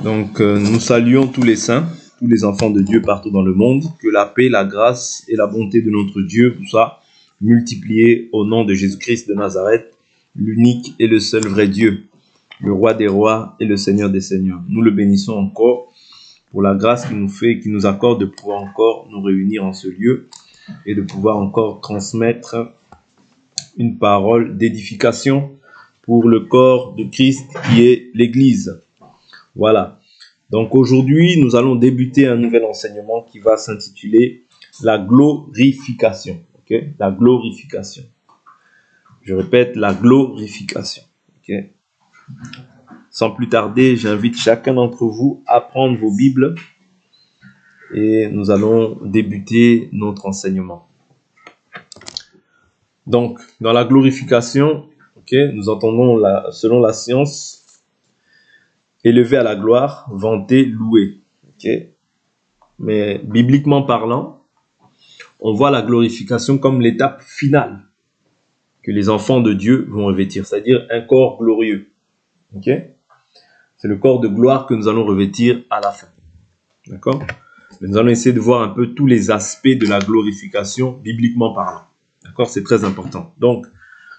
Donc, nous saluons tous les saints, tous les enfants de Dieu partout dans le monde. Que la paix, la grâce et la bonté de notre Dieu vous soient multipliées au nom de Jésus-Christ de Nazareth, l'unique et le seul vrai Dieu, le roi des rois et le Seigneur des seigneurs. Nous le bénissons encore pour la grâce qu'il nous fait, qu'il nous accorde de pouvoir encore nous réunir en ce lieu et de pouvoir encore transmettre une parole d'édification pour le corps de Christ qui est l'Église. Voilà. Donc aujourd'hui, nous allons débuter un nouvel enseignement qui va s'intituler la glorification. Okay? La glorification. Je répète, la glorification. Okay? Sans plus tarder, j'invite chacun d'entre vous à prendre vos Bibles et nous allons débuter notre enseignement. Donc, dans la glorification, nous entendons selon la science, élevé à la gloire, vanté, loué. Mais bibliquement parlant, on voit la glorification comme l'étape finale que les enfants de Dieu vont revêtir, c'est-à-dire un corps glorieux. C'est le corps de gloire que nous allons revêtir à la fin. D'accord ? Nous allons essayer de voir un peu tous les aspects de la glorification bibliquement parlant. D'accord ? C'est très important. Donc,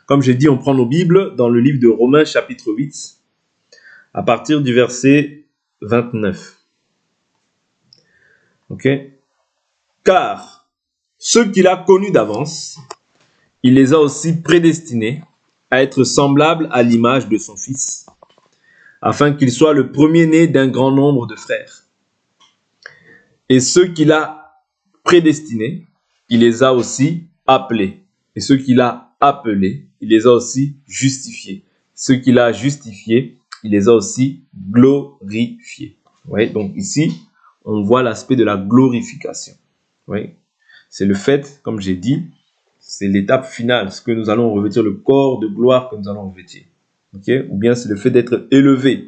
comme j'ai dit, on prend nos Bibles dans le livre de Romains chapitre 8, à partir du verset 29. Car ceux qu'il a connus d'avance, il les a aussi prédestinés à être semblables à l'image de son Fils, afin qu'il soit le premier-né d'un grand nombre de frères. Et ceux qu'il a prédestinés, il les a aussi appelés. Et ceux qu'il a appelés, il les a aussi justifiés. Ceux qu'il a justifiés, il les a aussi glorifiés. Donc ici, on voit l'aspect de la glorification. C'est le fait, comme j'ai dit, c'est l'étape finale, ce que nous allons revêtir, le corps de gloire que nous allons revêtir. Ou bien c'est le fait d'être élevé.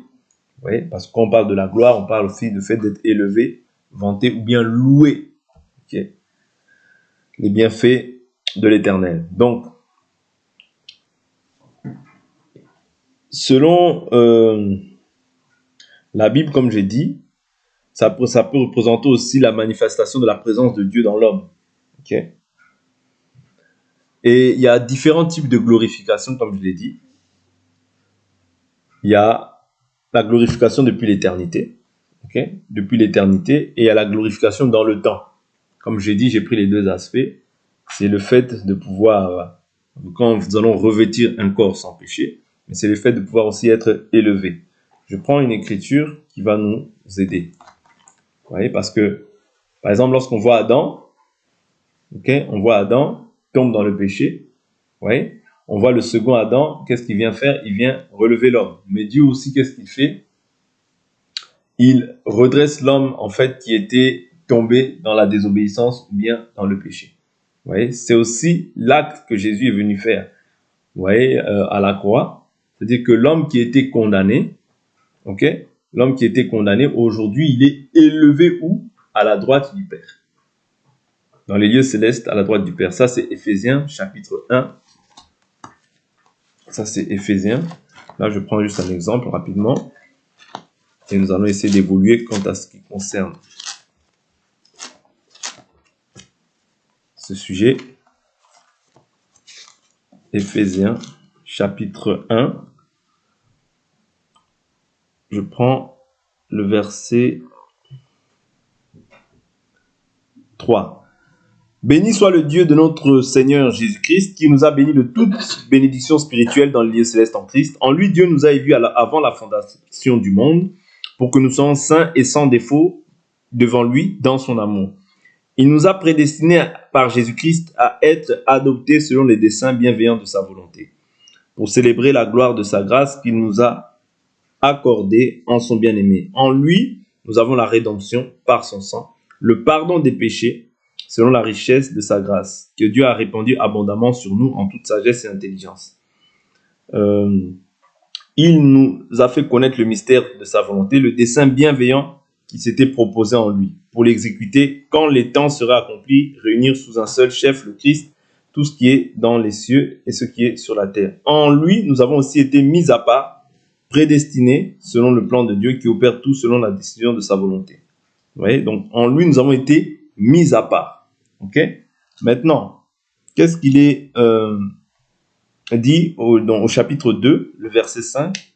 Parce qu'on parle de la gloire, on parle aussi du fait d'être élevé, vanté ou bien loué. Les bienfaits de l'Éternel. Donc, selon la Bible, comme j'ai dit, ça peut représenter aussi la manifestation de la présence de Dieu dans l'homme. Et il y a différents types de glorification, comme je l'ai dit. Il y a la glorification depuis l'éternité. Depuis l'éternité. Et il y a la glorification dans le temps. Comme j'ai dit, j'ai pris les deux aspects. C'est le fait de pouvoir, quand nous allons revêtir un corps sans péché, mais c'est le fait de pouvoir aussi être élevé. Je prends une écriture qui va nous aider. Parce que, par exemple, lorsqu'on voit Adam, on voit Adam tombe dans le péché. On voit le second Adam, qu'est-ce qu'il vient faire? Il vient relever l'homme. Mais Dieu aussi, qu'est-ce qu'il fait? Il redresse l'homme, en fait, qui était tombé dans la désobéissance ou bien dans le péché. C'est aussi l'acte que Jésus est venu faire. À la croix. C'est-à-dire que l'homme qui était condamné, l'homme qui était condamné, aujourd'hui, il est élevé où? À la droite du Père. Dans les lieux célestes, à la droite du Père. Ça, c'est Éphésiens, chapitre 1. Ça, c'est Éphésiens. Là, je prends juste un exemple rapidement. Et nous allons essayer d'évoluer quant à ce qui concerne ce sujet. Éphésiens, chapitre 1. Je prends le verset 3. Béni soit le Dieu de notre Seigneur Jésus-Christ, qui nous a bénis de toute bénédiction spirituelle dans les lieux célestes en Christ. En lui, Dieu nous a élus avant la fondation du monde, pour que nous soyons saints et sans défaut devant lui dans son amour. Il nous a prédestinés par Jésus-Christ à être adoptés selon les desseins bienveillants de sa volonté, pour célébrer la gloire de sa grâce qu'il nous a accordée en son bien-aimé. En lui, nous avons la rédemption par son sang, le pardon des péchés, selon la richesse de sa grâce, que Dieu a répandue abondamment sur nous en toute sagesse et intelligence. Il nous a fait connaître le mystère de sa volonté, le dessein bienveillant qui s'était proposé en lui, pour l'exécuter quand les temps seraient accomplis, réunir sous un seul chef, le Christ, tout ce qui est dans les cieux et ce qui est sur la terre. En lui, nous avons aussi été mis à part prédestinés selon le plan de Dieu qui opère tout selon la décision de sa volonté. Vous voyez, donc en lui, nous avons été mis à part. Ok? Maintenant, qu'est-ce qu'il est dit au chapitre 2, le verset 5?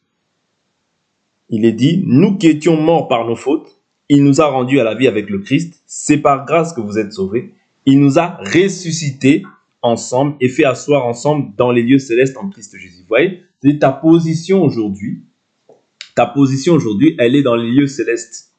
Il est dit, nous qui étions morts par nos fautes, il nous a rendus à la vie avec le Christ. C'est par grâce que vous êtes sauvés. Il nous a ressuscités ensemble et fait asseoir ensemble dans les lieux célestes en Christ Jésus. Vous voyez, c'est ta position aujourd'hui, elle est dans les lieux célestes.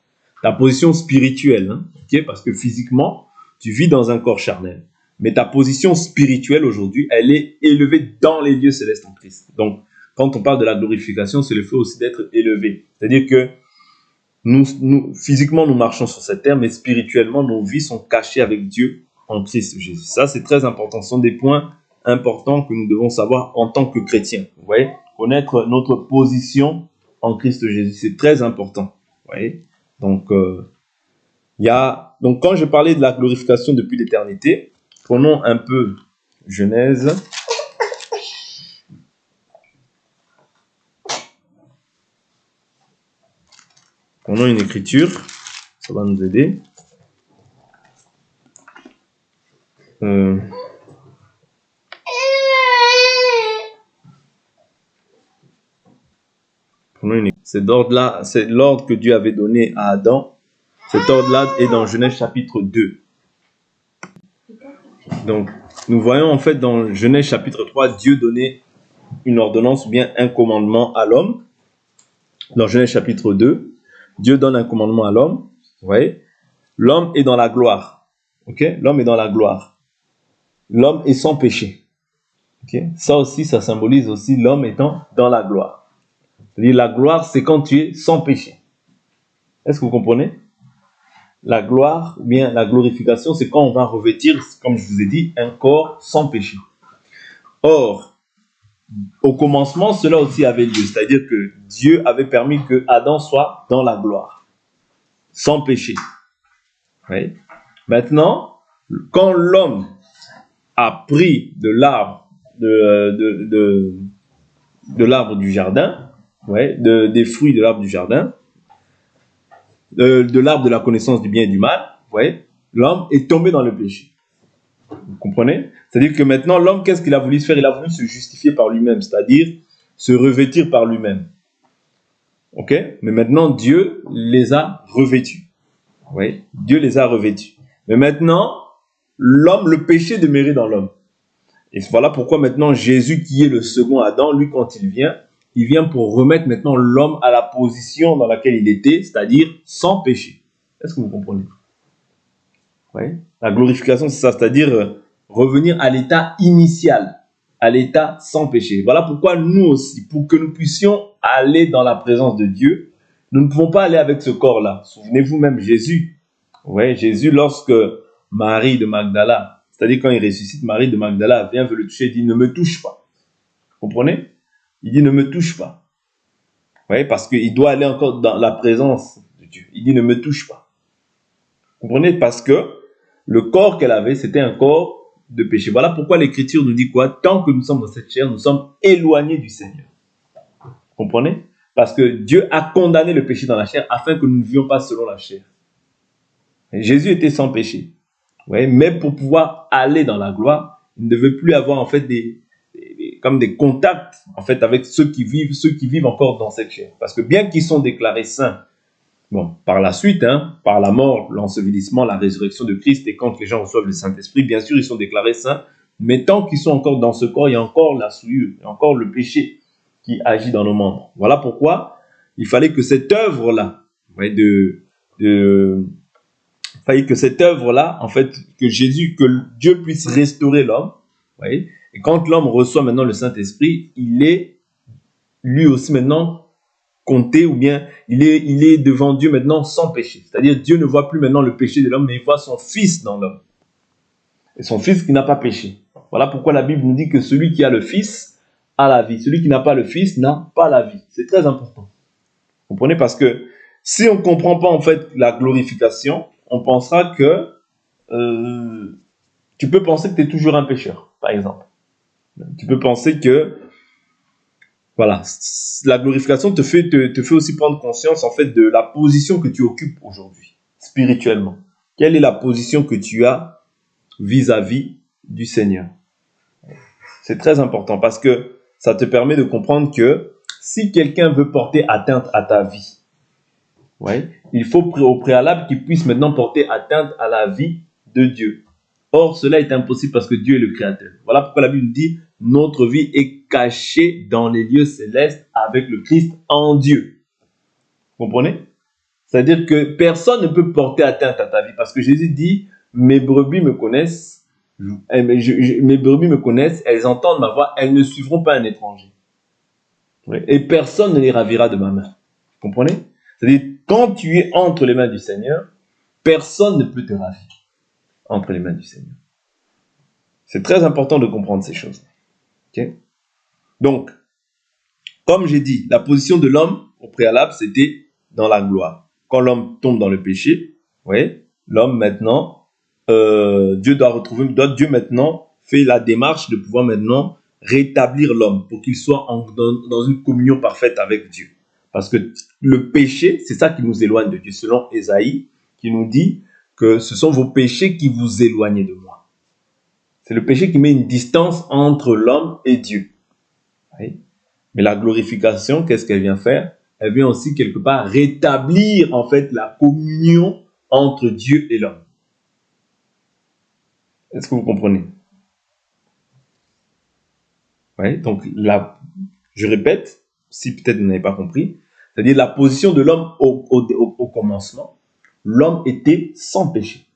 Ta position spirituelle, hein, okay? Parce que physiquement, tu vis dans un corps charnel. Mais ta position spirituelle aujourd'hui, elle est élevée dans les lieux célestes en Christ. Donc, quand on parle de la glorification, c'est le fait aussi d'être élevé. C'est-à-dire que physiquement, nous marchons sur cette terre, mais spirituellement, nos vies sont cachées avec Dieu en Christ Jésus. Ça, c'est très important. Ce sont des points importants que nous devons savoir en tant que chrétiens. Vous voyez, connaître notre position en Christ Jésus, c'est très important. Vous voyez, donc, donc, quand je parlais de la glorification depuis l'éternité, prenons un peu Genèse. Prenons une écriture, ça va nous aider. C'est l'ordre que Dieu avait donné à Adam. Cet ordre-là est dans Genèse chapitre 2. Donc, nous voyons en fait dans Genèse chapitre 3, Dieu donnait une ordonnance ou bien un commandement à l'homme. Dans Genèse chapitre 2, Dieu donne un commandement à l'homme. Vous voyez, l'homme est dans la gloire. Ok, l'homme est dans la gloire. L'homme est sans péché. Ok, ça aussi, ça symbolise aussi l'homme étant dans la gloire. C'est-à-dire la gloire, c'est quand tu es sans péché. Est-ce que vous comprenez? La gloire, ou bien la glorification, c'est quand on va revêtir, comme je vous ai dit, un corps sans péché. Or, au commencement, cela aussi avait lieu. C'est-à-dire que Dieu avait permis que Adam soit dans la gloire, sans péché. Oui. Maintenant, quand l'homme a pris de l'arbre de l'arbre du jardin, ouais, des fruits de l'arbre du jardin, de l'arbre de la connaissance du bien et du mal, ouais, l'homme est tombé dans le péché. Vous comprenez? C'est-à-dire que maintenant, l'homme, qu'est-ce qu'il a voulu faire? Il a voulu se justifier par lui-même, c'est-à-dire se revêtir par lui-même. Ok? Mais maintenant, Dieu les a revêtus. Oui, Dieu les a revêtus. Mais maintenant, l'homme, le péché demeurait dans l'homme. Et voilà pourquoi maintenant Jésus, qui est le second Adam, lui, quand il vient pour remettre maintenant l'homme à la position dans laquelle il était, c'est-à-dire sans péché. Est-ce que vous comprenez? Oui. La glorification, c'est ça, c'est-à-dire revenir à l'état initial, à l'état sans péché. Voilà pourquoi nous aussi, pour que nous puissions aller dans la présence de Dieu, nous ne pouvons pas aller avec ce corps-là. Souvenez-vous même Jésus. Oui, Jésus, lorsque Marie de Magdala, c'est-à-dire quand il ressuscite, Marie de Magdala vient, veut le toucher, il dit « ne me touche pas ». Vous comprenez? Il dit « ne me touche pas ». Oui, parce qu'il doit aller encore dans la présence de Dieu. Il dit « ne me touche pas ». Vous comprenez? Parce que le corps qu'elle avait, c'était un corps de péché. Voilà pourquoi l'Écriture nous dit quoi? Tant que nous sommes dans cette chair, nous sommes éloignés du Seigneur. Vous comprenez? Parce que Dieu a condamné le péché dans la chair afin que nous ne vivions pas selon la chair. Et Jésus était sans péché. Ouais, mais pour pouvoir aller dans la gloire, il ne devait plus avoir en fait comme des contacts en fait avec ceux qui vivent encore dans cette chair. Parce que bien qu'ils sont déclarés saints, bon, par la suite, hein, par la mort, l'ensevelissement, la résurrection de Christ, et quand les gens reçoivent le Saint-Esprit, bien sûr, ils sont déclarés saints, mais tant qu'ils sont encore dans ce corps, il y a encore la souillure, il y a encore le péché qui agit dans nos membres. Voilà pourquoi il fallait que cette œuvre-là, ouais, fallait que cette œuvre-là, en fait, que Dieu puisse restaurer l'homme, voyez, et quand l'homme reçoit maintenant le Saint-Esprit, il est lui aussi maintenant compté, ou bien il est devant Dieu maintenant sans péché. C'est-à-dire Dieu ne voit plus maintenant le péché de l'homme, mais il voit son Fils dans l'homme. Et son Fils qui n'a pas péché. Voilà pourquoi la Bible nous dit que celui qui a le Fils a la vie. Celui qui n'a pas le Fils n'a pas la vie. C'est très important. Vous comprenez? Parce que si on ne comprend pas en fait la glorification, on pensera que tu peux penser que tu es toujours un pécheur, par exemple. Tu peux penser que Voilà. La glorification te fait aussi prendre conscience, en fait, de la position que tu occupes aujourd'hui, spirituellement. Quelle est la position que tu as vis-à-vis du Seigneur? C'est très important parce que ça te permet de comprendre que si quelqu'un veut porter atteinte à ta vie, ouais, il faut au préalable qu'il puisse maintenant porter atteinte à la vie de Dieu. Or, cela est impossible parce que Dieu est le Créateur. Voilà pourquoi la Bible dit « Notre vie est cachée dans les lieux célestes avec le Christ en Dieu. » Vous comprenez? C'est-à-dire que personne ne peut porter atteinte à ta vie parce que Jésus dit « Mes brebis me connaissent, mes brebis me connaissent, elles entendent ma voix, elles ne suivront pas un étranger. » Et personne ne les ravira de ma main. Vous comprenez? C'est-à-dire, quand tu es entre les mains du Seigneur, personne ne peut te ravir entre les mains du Seigneur. C'est très important de comprendre ces choses. Okay? Donc, comme j'ai dit, la position de l'homme au préalable, c'était dans la gloire. Quand l'homme tombe dans le péché, ouais, l'homme maintenant, Dieu maintenant fait la démarche de pouvoir maintenant rétablir l'homme pour qu'il soit dans une communion parfaite avec Dieu. Parce que le péché, c'est ça qui nous éloigne de Dieu. Selon Ésaïe, qui nous dit que ce sont vos péchés qui vous éloignent de moi. C'est le péché qui met une distance entre l'homme et Dieu. Oui. Mais la glorification, qu'est-ce qu'elle vient faire? Elle vient aussi quelque part rétablir en fait la communion entre Dieu et l'homme. Est-ce que vous comprenez? Oui. Donc je répète, si peut-être vous n'avez pas compris, c'est-à-dire la position de l'homme au commencement, l'homme était sans péché.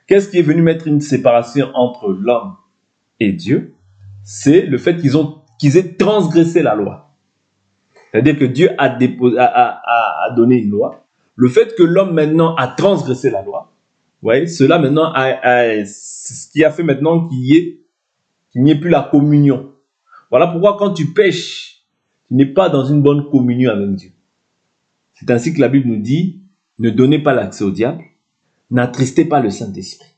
Qu'est-ce qui est venu mettre une séparation entre l'homme et Dieu? C'est le fait qu'ils aient transgressé la loi. C'est-à-dire que Dieu a donné une loi. Le fait que l'homme maintenant a transgressé la loi, ouais, cela maintenant c'est ce qui a fait maintenant qu'il n'y ait plus la communion. Voilà pourquoi quand tu pêches, tu n'es pas dans une bonne communion avec Dieu. C'est ainsi que la Bible nous dit, ne donnez pas l'accès au diable, n'attristez pas le Saint-Esprit,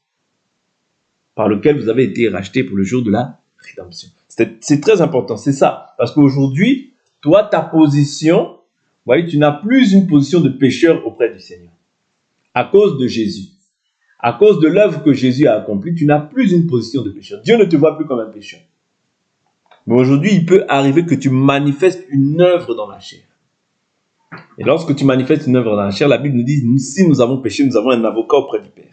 par lequel vous avez été rachetés pour le jour de la rédemption. C'est très important, c'est ça. Parce qu'aujourd'hui, toi, ta position, voyez, tu n'as plus une position de pécheur auprès du Seigneur. À cause de Jésus. À cause de l'œuvre que Jésus a accomplie, tu n'as plus une position de pécheur. Dieu ne te voit plus comme un pécheur. Mais aujourd'hui, il peut arriver que tu manifestes une œuvre dans la chair. Et lorsque tu manifestes une œuvre dans la chair, la Bible nous dit, si nous avons péché, nous avons un avocat auprès du Père.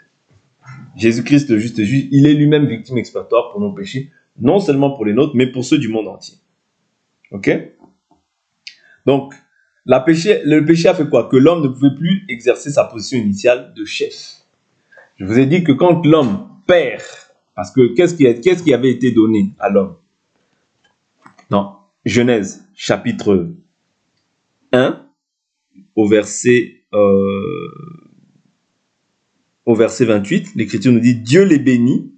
Jésus-Christ, le juste juge, il est lui-même victime expiatoire pour nos péchés, non seulement pour les nôtres, mais pour ceux du monde entier. Ok? Donc, le péché a fait quoi? Que l'homme ne pouvait plus exercer sa position initiale de chef. Je vous ai dit que quand l'homme perd, parce que qu'est-ce qui avait été donné à l'homme? Dans Genèse, chapitre 1, au verset 28, l'Écriture nous dit « Dieu les bénit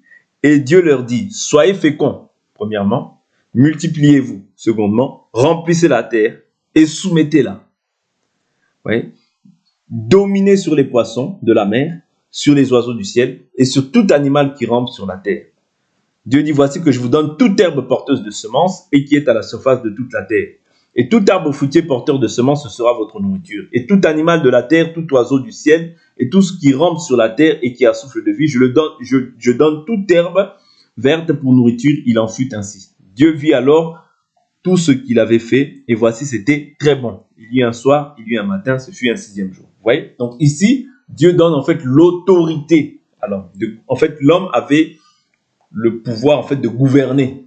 et Dieu leur dit « Soyez féconds, premièrement, multipliez-vous, secondement, remplissez la terre et soumettez-la. Oui. Dominez sur les poissons de la mer, sur les oiseaux du ciel et sur tout animal qui rampe sur la terre. Dieu dit, voici que je vous donne toute herbe porteuse de semences et qui est à la surface de toute la terre. Et tout arbre fruitier porteur de semences, ce sera votre nourriture. Et tout animal de la terre, tout oiseau du ciel et tout ce qui rampe sur la terre et qui a souffle de vie, je donne toute herbe verte pour nourriture. Il en fut ainsi. Dieu vit alors tout ce qu'il avait fait, et voici, c'était très bon. Il y eut un soir, il y eut un matin, ce fut un 6e jour. Vous voyez? Donc ici, Dieu donne en fait l'autorité à l'homme. En fait, l'homme avait le pouvoir en fait de gouverner.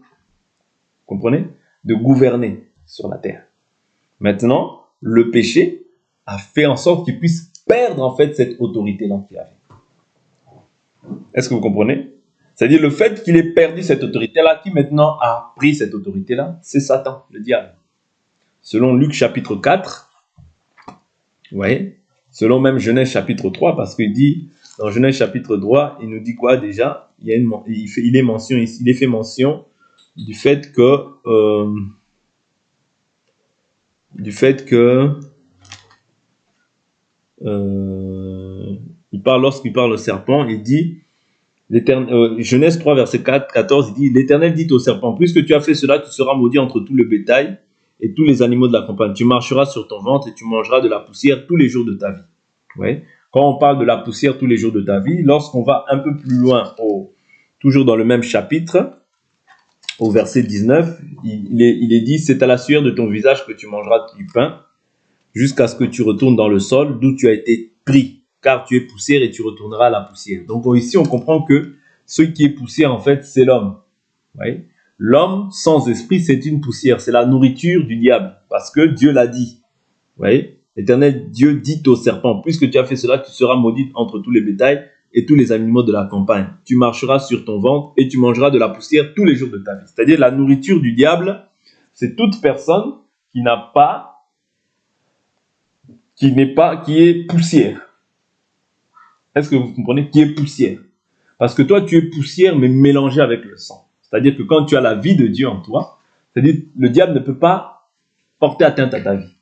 Vous comprenez? De gouverner sur la terre. Maintenant, le péché a fait en sorte qu'il puisse perdre en fait cette autorité-là qu'il avait. Est-ce que vous comprenez? C'est-à-dire le fait qu'il ait perdu cette autorité-là, qui maintenant a pris cette autorité-là, c'est Satan, le diable. Selon Luc chapitre 4, vous voyez, selon même Genèse chapitre 3, parce qu'il dit, dans Genèse chapitre 3, il nous dit quoi déjà? Il est fait mention du fait que lorsqu'il parle au serpent, il dit, Genèse 3, verset 14, il dit, l'Éternel dit au serpent, puisque tu as fait cela, tu seras maudit entre tout le bétail et tous les animaux de la campagne. Tu marcheras sur ton ventre et tu mangeras de la poussière tous les jours de ta vie. Ouais. Quand on parle de la poussière tous les jours de ta vie, lorsqu'on va un peu plus loin, toujours dans le même chapitre, au verset 19, il est dit, c'est à la sueur de ton visage que tu mangeras du pain, jusqu'à ce que tu retournes dans le sol, d'où tu as été pris, car tu es poussière et tu retourneras à la poussière. Donc ici, on comprend que ce qui est poussière, en fait, c'est l'homme. Ouais. L'homme sans esprit, c'est une poussière, c'est la nourriture du diable, parce que Dieu l'a dit. Ouais. L'Éternel Dieu dit au serpent, puisque tu as fait cela, tu seras maudit entre tous les bétails et tous les animaux de la campagne. Tu marcheras sur ton ventre et tu mangeras de la poussière tous les jours de ta vie. C'est-à-dire la nourriture du diable, c'est toute personne qui est poussière. Est-ce que vous comprenez? Qui est poussière. Parce que toi, tu es poussière, mais mélangée avec le sang. C'est-à-dire que quand tu as la vie de Dieu en toi, c'est-à-dire le diable ne peut pas porter atteinte à ta vie.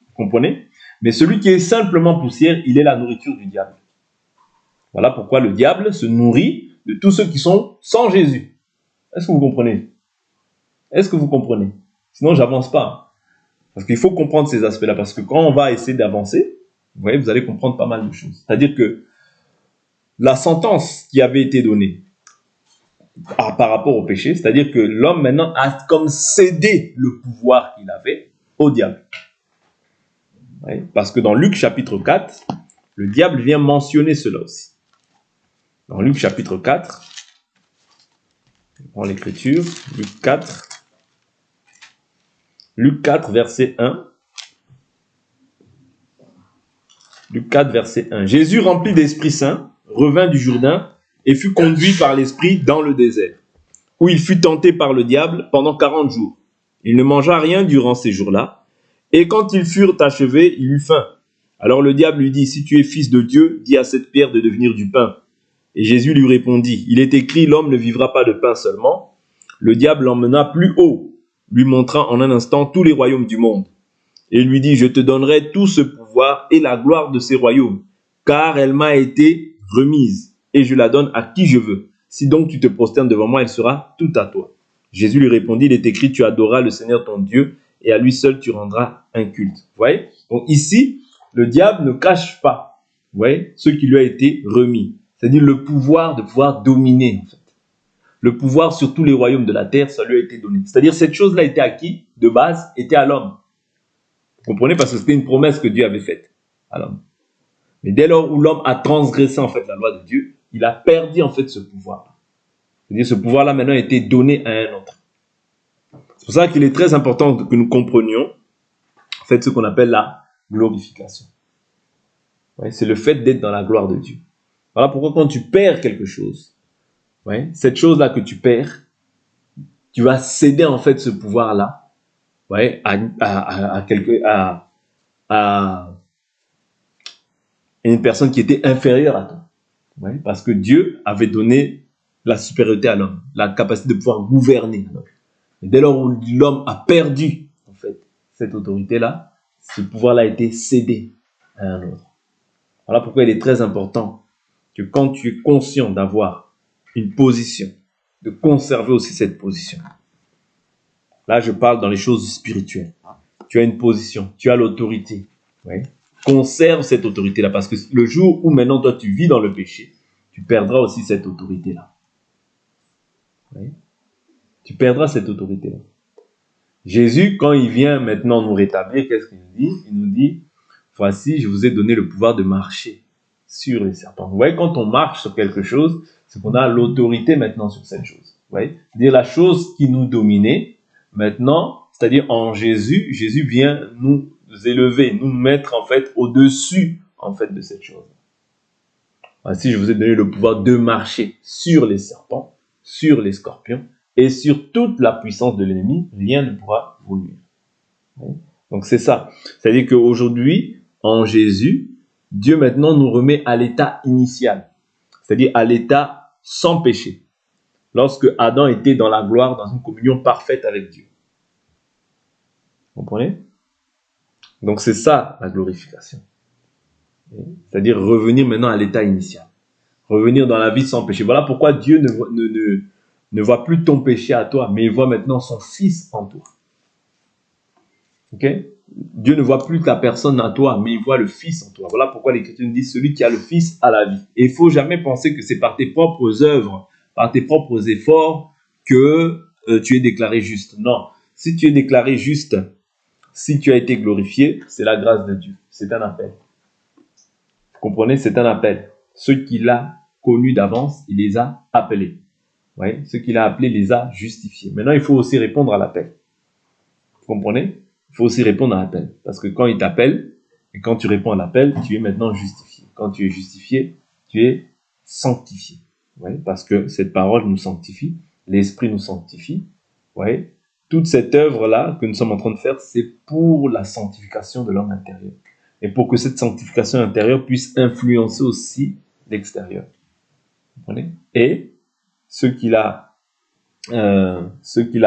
Vous comprenez? Mais celui qui est simplement poussière, il est la nourriture du diable. Voilà pourquoi le diable se nourrit de tous ceux qui sont sans Jésus. Est-ce que vous comprenez? Est-ce que vous comprenez? Sinon, j'avance pas. Parce qu'il faut comprendre ces aspects-là. Parce que quand on va essayer d'avancer, vous voyez, vous allez comprendre pas mal de choses. C'est-à-dire que la sentence qui avait été donnée par rapport au péché, c'est-à-dire que l'homme maintenant a comme cédé le pouvoir qu'il avait au diable. Ouais, parce que dans Luc chapitre 4, le diable vient mentionner cela aussi. Dans Luc chapitre 4, on prend l'écriture, Luc 4, verset 1. Luc 4, verset 1. Jésus, rempli d'Esprit Saint, revint du Jourdain et fut conduit par l'Esprit dans le désert, où il fut tenté par le diable pendant 40 jours. Il ne mangea rien durant ces jours-là, et quand ils furent achevés, il eut faim. Alors le diable lui dit, si tu es fils de Dieu, dis à cette pierre de devenir du pain. Et Jésus lui répondit, il est écrit, l'homme ne vivra pas de pain seulement. Le diable l'emmena plus haut, lui montrant en un instant tous les royaumes du monde. Et il lui dit, je te donnerai tout ce pouvoir et la gloire de ces royaumes, car elle m'a été remise, et je la donne à qui je veux. Si donc tu te prosternes devant moi, elle sera toute à toi. Jésus lui répondit, il est écrit, tu adoreras le Seigneur ton Dieu, et à lui seul tu rendras un culte. Vous voyez? Donc ici, le diable ne cache pas, vous voyez, ce qui lui a été remis. C'est-à-dire le pouvoir de pouvoir dominer, en fait. Le pouvoir sur tous les royaumes de la terre, ça lui a été donné. C'est-à-dire cette chose-là était à qui? De base, était à l'homme. Vous comprenez? Parce que c'était une promesse que Dieu avait faite à l'homme. Mais dès lors où l'homme a transgressé en fait la loi de Dieu, il a perdu en fait ce pouvoir. C'est-à-dire ce pouvoir-là maintenant a été donné à un autre. C'est pour ça qu'il est très important que nous comprenions en fait ce qu'on appelle la glorification. Ouais, c'est le fait d'être dans la gloire de Dieu. Voilà pourquoi quand tu perds quelque chose, ouais, cette chose-là que tu perds, tu vas céder en fait ce pouvoir-là, ouais, à une personne qui était inférieure à toi. Ouais, parce que Dieu avait donné la supériorité à l'homme, la capacité de pouvoir gouverner l'homme. Et dès lors où l'homme a perdu en fait cette autorité-là, ce pouvoir-là a été cédé à un autre. Voilà pourquoi il est très important que quand tu es conscient d'avoir une position, de conserver aussi cette position. Là, je parle dans les choses spirituelles. Tu as une position, tu as l'autorité. Ouais. Conserve cette autorité-là, parce que le jour où maintenant toi tu vis dans le péché, tu perdras aussi cette autorité-là. Ouais. Tu perdras cette autorité-là. Jésus, quand il vient maintenant nous rétablir, qu'est-ce qu'il nous dit? Il nous dit, voici, je vous ai donné le pouvoir de marcher sur les serpents. Vous voyez, quand on marche sur quelque chose, c'est qu'on a l'autorité maintenant sur cette chose. Vous voyez? C'est-à-dire la chose qui nous dominait, maintenant, c'est-à-dire en Jésus, Jésus vient nous élever, nous mettre en fait au-dessus en fait de cette chose. Voici, je vous ai donné le pouvoir de marcher sur les serpents, sur les scorpions et sur toute la puissance de l'ennemi, rien ne pourra vous nuire. Donc c'est ça. C'est-à-dire qu'aujourd'hui, en Jésus, Dieu maintenant nous remet à l'état initial, c'est-à-dire à l'état sans péché, lorsque Adam était dans la gloire, dans une communion parfaite avec Dieu. Vous comprenez? Donc c'est ça la glorification. C'est-à-dire revenir maintenant à l'état initial. Revenir dans la vie sans péché. Voilà pourquoi Dieu ne voit plus ton péché à toi, mais il voit maintenant son Fils en toi. Ok? Dieu ne voit plus ta personne en toi, mais il voit le Fils en toi. Voilà pourquoi l'Écriture nous dit celui qui a le Fils a la vie. Et il ne faut jamais penser que c'est par tes propres œuvres, par tes propres efforts que tu es déclaré juste. Non. Si tu es déclaré juste, si tu as été glorifié, c'est la grâce de Dieu. C'est un appel. Vous comprenez? C'est un appel. Ceux qu'il a connus d'avance, il les a appelés. Ouais. Ceux qu'il a appelés, les a justifiés. Maintenant, il faut aussi répondre à l'appel. Vous comprenez? Il faut aussi répondre à l'appel. Parce que quand il t'appelle, et quand tu réponds à l'appel, tu es maintenant justifié. Quand tu es justifié, tu es sanctifié. Ouais, parce que cette parole nous sanctifie, l'Esprit nous sanctifie. Ouais. Toute cette œuvre-là que nous sommes en train de faire, c'est pour la sanctification de l'homme intérieur. Et pour que cette sanctification intérieure puisse influencer aussi l'extérieur. Vous comprenez? Et ceux qu'il a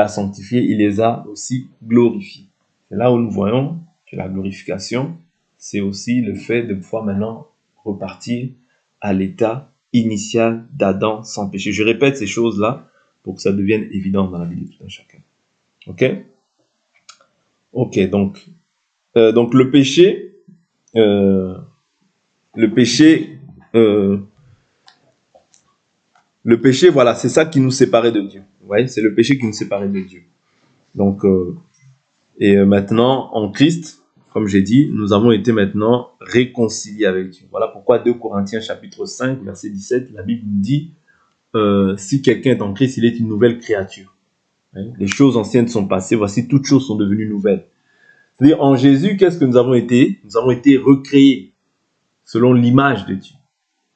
sanctifiés, il les a aussi glorifiés. C'est là où nous voyons que la glorification, c'est aussi le fait de pouvoir maintenant repartir à l'état initial d'Adam sans péché. Je répète ces choses-là pour que ça devienne évident dans la vie de tout un chacun. Ok? Ok, donc le péché, euh, le péché, voilà, c'est ça qui nous séparait de Dieu. Vous voyez, c'est le péché qui nous séparait de Dieu. Donc, maintenant, en Christ, comme j'ai dit, nous avons été maintenant réconciliés avec Dieu. Voilà pourquoi 2 Corinthiens chapitre 5, verset 17, la Bible nous dit, si quelqu'un est en Christ, il est une nouvelle créature. Les choses anciennes sont passées, voici toutes choses sont devenues nouvelles. C'est-à-dire, en Jésus, qu'est-ce que nous avons été? Nous avons été recréés selon l'image de Dieu.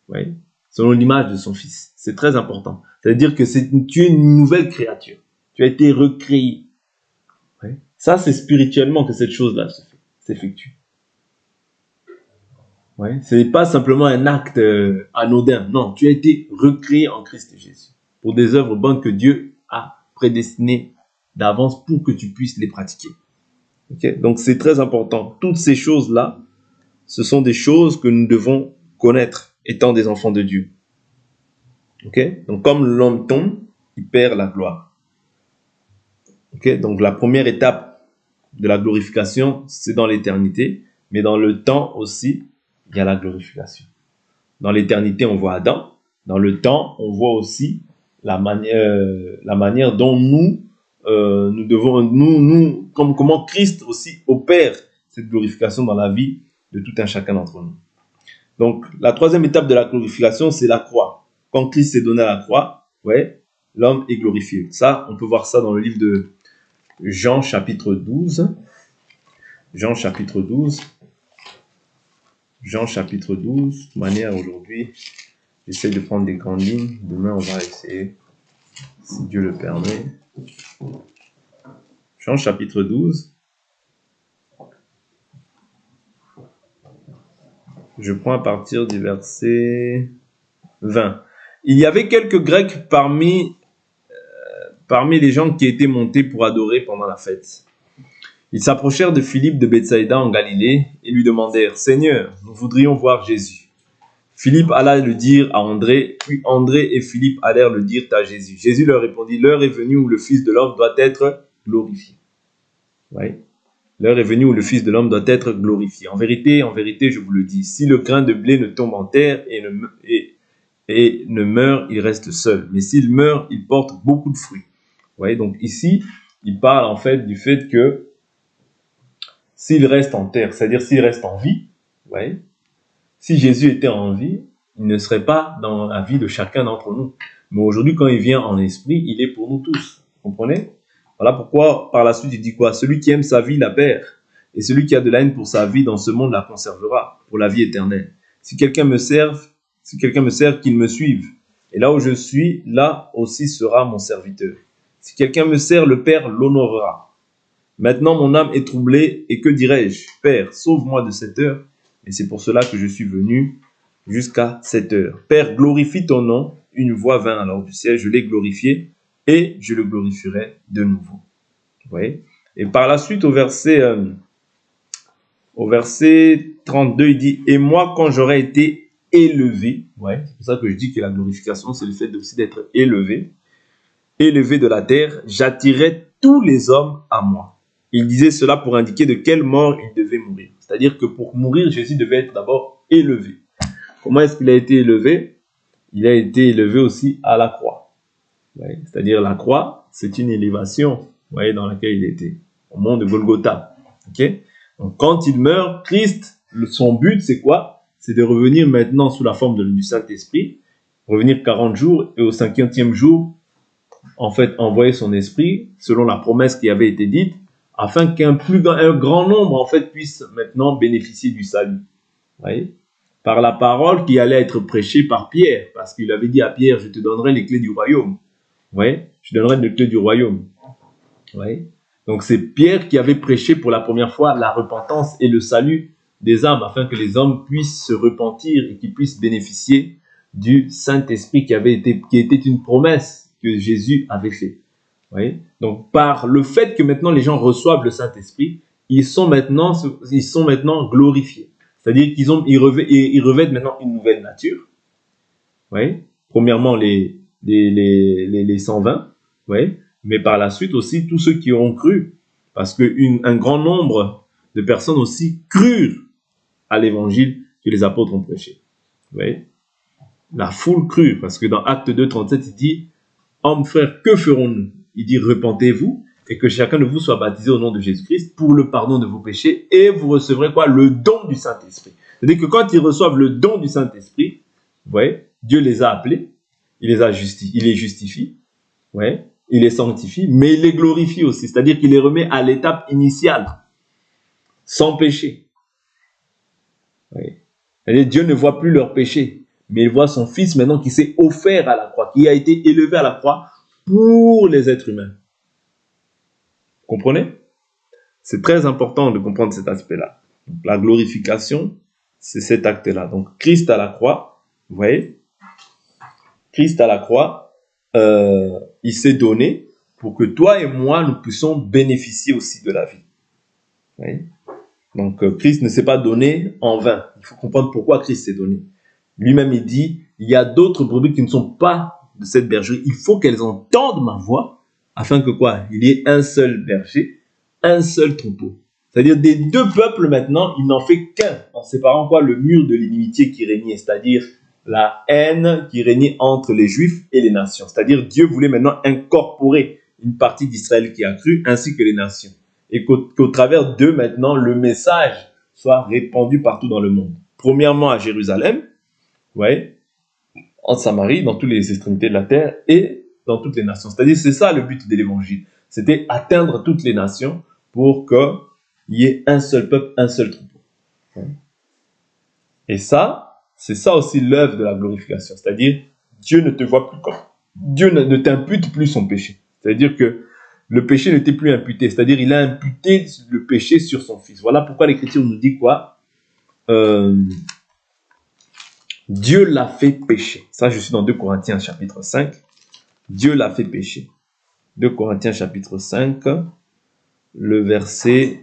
Oui, selon l'image de son Fils. C'est très important. C'est-à-dire que tu es une nouvelle créature. Tu as été recréé. Oui. Ça, c'est spirituellement que cette chose-là s'effectue. Oui. Ce n'est pas simplement un acte anodin. Non, tu as été recréé en Christ Jésus pour des œuvres bonnes que Dieu a prédestinées d'avance pour que tu puisses les pratiquer. Okay? Donc, c'est très important. Toutes ces choses-là, ce sont des choses que nous devons connaître étant des enfants de Dieu. Okay? Donc, comme l'homme tombe, il perd la gloire. Okay? Donc, la première étape de la glorification, c'est dans l'éternité, mais dans le temps aussi, il y a la glorification. Dans l'éternité, on voit Adam. Dans le temps, on voit aussi la manière dont nous devons, comment Christ aussi opère cette glorification dans la vie de tout un chacun d'entre nous. Donc, la troisième étape de la glorification, c'est la croix. Quand Christ s'est donné à la croix, ouais, l'homme est glorifié. Ça, on peut voir ça dans le livre de Jean chapitre 12. Jean chapitre 12. Jean chapitre 12. De toute manière, aujourd'hui, j'essaie de prendre des grandes lignes. Demain, on va essayer, si Dieu le permet. Jean chapitre 12. Je prends à partir du verset 20. Il y avait quelques Grecs parmi les gens qui étaient montés pour adorer pendant la fête. Ils s'approchèrent de Philippe de Bethsaïda en Galilée et lui demandèrent « Seigneur, nous voudrions voir Jésus. » Philippe alla le dire à André, puis André et Philippe allèrent le dire à Jésus. Jésus leur répondit « L'heure est venue où le Fils de l'homme doit être glorifié. » Oui. L'heure est venue où le Fils de l'homme doit être glorifié. En vérité, je vous le dis, si le grain de blé ne tombe en terre et ne meurt, il reste seul. Mais s'il meurt, il porte beaucoup de fruits. Vous voyez, donc ici, il parle en fait du fait que s'il reste en terre, c'est-à-dire s'il reste en vie, vous voyez, si Jésus était en vie, il ne serait pas dans la vie de chacun d'entre nous. Mais aujourd'hui, quand il vient en esprit, il est pour nous tous. Vous comprenez? Voilà pourquoi, par la suite, il dit quoi? Celui qui aime sa vie la perd. Et celui qui a de la haine pour sa vie dans ce monde la conservera pour la vie éternelle. Si quelqu'un me sert, qu'il me suive. Et là où je suis, là aussi sera mon serviteur. Si quelqu'un me sert, le Père l'honorera. Maintenant, mon âme est troublée, et que dirais-je? Père, sauve-moi de cette heure. Et c'est pour cela que je suis venu jusqu'à cette heure. Père, glorifie ton nom. Une voix vint alors du ciel, je l'ai glorifié, et je le glorifierai de nouveau. Vous voyez? Et par la suite, au verset 32, il dit, et moi, quand j'aurai été élevé, ouais, c'est pour ça que je dis que la glorification, c'est le fait aussi d'être élevé de la terre, j'attirerai tous les hommes à moi. Il disait cela pour indiquer de quelle mort il devait mourir. C'est-à-dire que pour mourir, Jésus devait être d'abord élevé. Comment est-ce qu'il a été élevé? Il a été élevé aussi à la croix. Ouais, c'est-à-dire la croix, c'est une élévation, vous voyez, dans laquelle il était, au mont de Golgotha. Okay? Donc quand il meurt, Christ, son but c'est quoi? C'est de revenir maintenant sous la forme du Saint-Esprit, revenir 40 jours et au 50e jour, en fait, envoyer son esprit, selon la promesse qui avait été dite, afin qu'un grand nombre, en fait, puisse maintenant bénéficier du salut. Vous voyez? Par la parole qui allait être prêchée par Pierre, parce qu'il avait dit à Pierre, je te donnerai les clés du royaume. Vous voyez? Je te donnerai les clés du royaume. Vous voyez? Donc c'est Pierre qui avait prêché pour la première fois la repentance et le salut des âmes, afin que les hommes puissent se repentir et qu'ils puissent bénéficier du Saint-Esprit qui était une promesse que Jésus avait fait. Vous voyez? Donc par le fait que maintenant les gens reçoivent le Saint-Esprit, ils sont maintenant glorifiés. C'est-à-dire qu'ils revêtent maintenant une nouvelle nature. Vous voyez? Premièrement les 120, vous voyez? Mais par la suite aussi tous ceux qui ont cru, parce qu'un grand nombre de personnes aussi crurent à l'évangile que les apôtres ont prêché. Vous voyez? La foule crut, parce que dans Acte 2, 37, il dit « Hommes, frères, que ferons-nous » Il dit « Repentez-vous et que chacun de vous soit baptisé au nom de Jésus-Christ pour le pardon de vos péchés et vous recevrez quoi? Le don du Saint-Esprit. » C'est-à-dire que quand ils reçoivent le don du Saint-Esprit, vous voyez, Dieu les a appelés, il les justifie, vous voyez, il les sanctifie, mais il les glorifie aussi. C'est-à-dire qu'il les remet à l'étape initiale, sans péché. Vous voyez. C'est-à-dire Dieu ne voit plus leurs péchés, mais il voit son Fils maintenant qui s'est offert à la croix, qui a été élevé à la croix pour les êtres humains. Vous comprenez? C'est très important de comprendre cet aspect-là. Donc, la glorification, c'est cet acte-là. Donc, Christ à la croix, vous voyez, Christ à la croix, il s'est donné pour que toi et moi, nous puissions bénéficier aussi de la vie. Vous voyez? Donc, Christ ne s'est pas donné en vain. Il faut comprendre pourquoi Christ s'est donné. Lui-même, il dit, il y a d'autres brebis qui ne sont pas de cette bergerie. Il faut qu'elles entendent ma voix, afin que quoi? Il y ait un seul berger, un seul troupeau. C'est-à-dire, des deux peuples maintenant, il n'en fait qu'un, en séparant quoi? Le mur de l'inimitié qui régnait, c'est-à-dire la haine qui régnait entre les Juifs et les nations. C'est-à-dire, Dieu voulait maintenant incorporer une partie d'Israël qui a cru, ainsi que les nations. Et qu'au travers d'eux, maintenant, le message soit répandu partout dans le monde. Premièrement à Jérusalem, vous voyez, en Samarie, dans toutes les extrémités de la terre et dans toutes les nations. C'est-à-dire, c'est ça le but de l'évangile. C'était atteindre toutes les nations pour qu'il y ait un seul peuple, un seul troupeau. Et ça, c'est ça aussi l'œuvre de la glorification. C'est-à-dire, Dieu ne te voit plus comme. Dieu ne t'impute plus son péché. C'est-à-dire que le péché ne t'est plus imputé. C'est-à-dire, il a imputé le péché sur son Fils. Voilà pourquoi l'Écriture nous dit quoi? Dieu l'a fait pécher. Ça, je suis dans 2 Corinthiens chapitre 5. Dieu l'a fait pécher. 2 Corinthiens chapitre 5, le verset...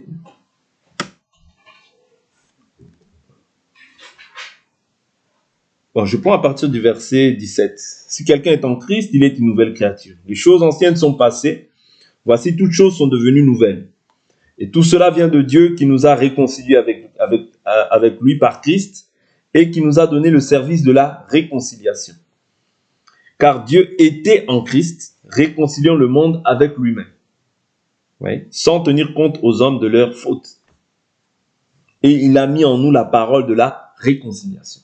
Bon, je prends à partir du verset 17. Si quelqu'un est en Christ, il est une nouvelle créature. Les choses anciennes sont passées. Voici, toutes choses sont devenues nouvelles. Et tout cela vient de Dieu qui nous a réconciliés avec lui par Christ et qui nous a donné le service de la réconciliation. Car Dieu était en Christ, réconciliant le monde avec lui-même, sans tenir compte aux hommes de leurs fautes. Et il a mis en nous la parole de la réconciliation.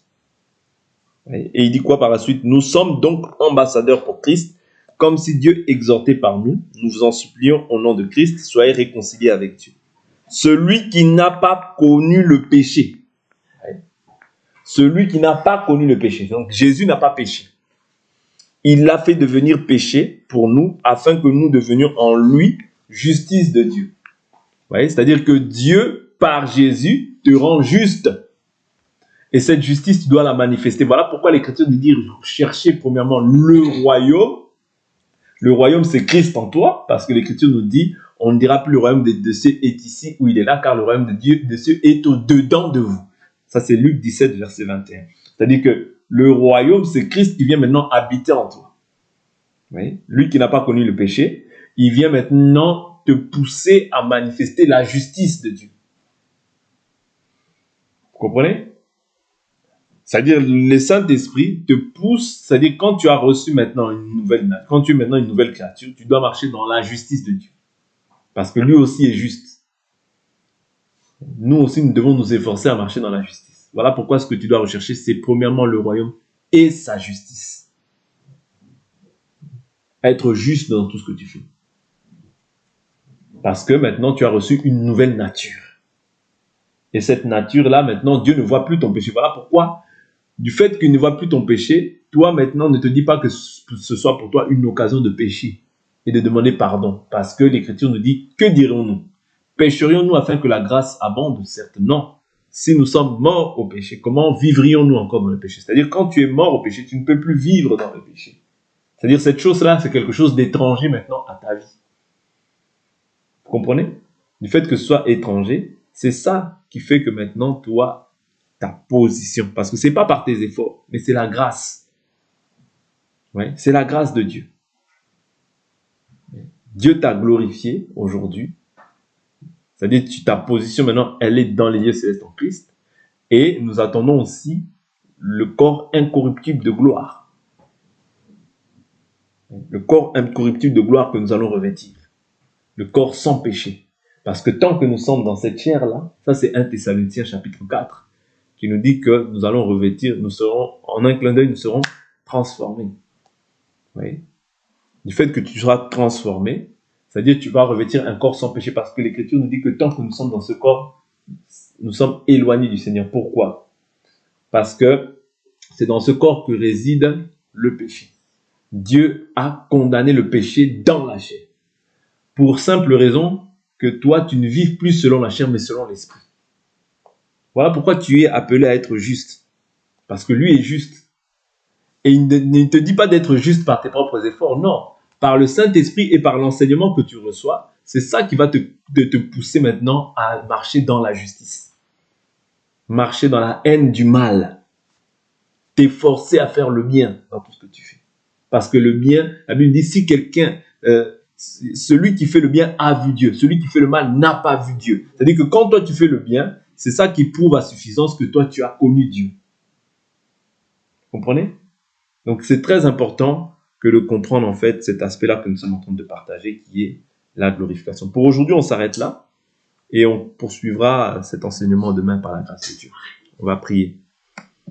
Et il dit quoi par la suite? Nous sommes donc ambassadeurs pour Christ, comme si Dieu exhortait par nous. Nous vous en supplions au nom de Christ, soyez réconciliés avec Dieu. Celui qui n'a pas connu le péché. Celui qui n'a pas connu le péché. Donc Jésus n'a pas péché. Il l'a fait devenir péché pour nous, afin que nous devenions en lui justice de Dieu. C'est-à-dire que Dieu, par Jésus, te rend juste. Et cette justice, tu dois la manifester. Voilà pourquoi l'Écriture nous dit, cherchez premièrement le royaume. Le royaume, c'est Christ en toi, parce que l'Écriture nous dit, on ne dira plus le royaume de Dieu est ici où il est là, car le royaume de Dieu est au-dedans de vous. Ça, c'est Luc 17, verset 21. C'est-à-dire que le royaume, c'est Christ qui vient maintenant habiter en toi. Oui? Lui qui n'a pas connu le péché, il vient maintenant maintenant te pousser à manifester la justice de Dieu. Vous comprenez? C'est-à-dire, le Saint-Esprit te pousse, c'est-à-dire quand tu as reçu maintenant quand tu es maintenant une nouvelle créature, tu dois marcher dans la justice de Dieu. Parce que lui aussi est juste. Nous aussi, nous devons nous efforcer à marcher dans la justice. Voilà pourquoi ce que tu dois rechercher, c'est premièrement le royaume et sa justice. Être juste dans tout ce que tu fais. Parce que maintenant, tu as reçu une nouvelle nature. Et cette nature-là, maintenant, Dieu ne voit plus ton péché. Voilà pourquoi, du fait qu'il ne voit plus ton péché, toi, maintenant, ne te dis pas que ce soit pour toi une occasion de pécher et de demander pardon. Parce que l'Écriture nous dit, que dirons-nous? Pécherions-nous afin que la grâce abonde? Certes, non. Si nous sommes morts au péché, comment vivrions-nous encore dans le péché? C'est-à-dire, quand tu es mort au péché, tu ne peux plus vivre dans le péché. C'est-à-dire, cette chose-là, c'est quelque chose d'étranger maintenant à ta vie. Vous comprenez? Du fait que ce soit étranger, c'est ça qui fait que maintenant, toi, ta position, parce que ce n'est pas par tes efforts, mais c'est la grâce. Ouais, c'est la grâce de Dieu. Dieu t'a glorifié aujourd'hui. C'est-à-dire que ta position maintenant, elle est dans les lieux célestes en Christ. Et nous attendons aussi le corps incorruptible de gloire. Le corps incorruptible de gloire que nous allons revêtir. Le corps sans péché. Parce que tant que nous sommes dans cette chair-là, ça c'est 1 Thessaloniciens chapitre 4, qui nous dit que nous allons revêtir, nous serons, en un clin d'œil, nous serons transformés. Oui. Du fait que tu seras transformé, c'est-à-dire que tu vas revêtir un corps sans péché, parce que l'Écriture nous dit que tant que nous sommes dans ce corps, nous sommes éloignés du Seigneur. Pourquoi? Parce que c'est dans ce corps que réside le péché. Dieu a condamné le péché dans la chair. Pour simple raison que toi, tu ne vives plus selon la chair, mais selon l'esprit. Voilà pourquoi tu es appelé à être juste. Parce que lui est juste. Et il ne te dit pas d'être juste par tes propres efforts, non. Par le Saint-Esprit et par l'enseignement que tu reçois, c'est ça qui va te pousser maintenant à marcher dans la justice. Marcher dans la haine du mal. T'efforcer à faire le bien dans tout ce que tu fais. Parce que le bien, la Bible dit, si quelqu'un, celui qui fait le bien a vu Dieu, celui qui fait le mal n'a pas vu Dieu. C'est-à-dire que quand toi tu fais le bien, c'est ça qui prouve à suffisance que toi tu as connu Dieu. Vous comprenez? Donc c'est très important que de comprendre en fait cet aspect-là que nous sommes en train de partager, qui est la glorification. Pour aujourd'hui, on s'arrête là et on poursuivra cet enseignement demain par la grâce de Dieu. On va prier.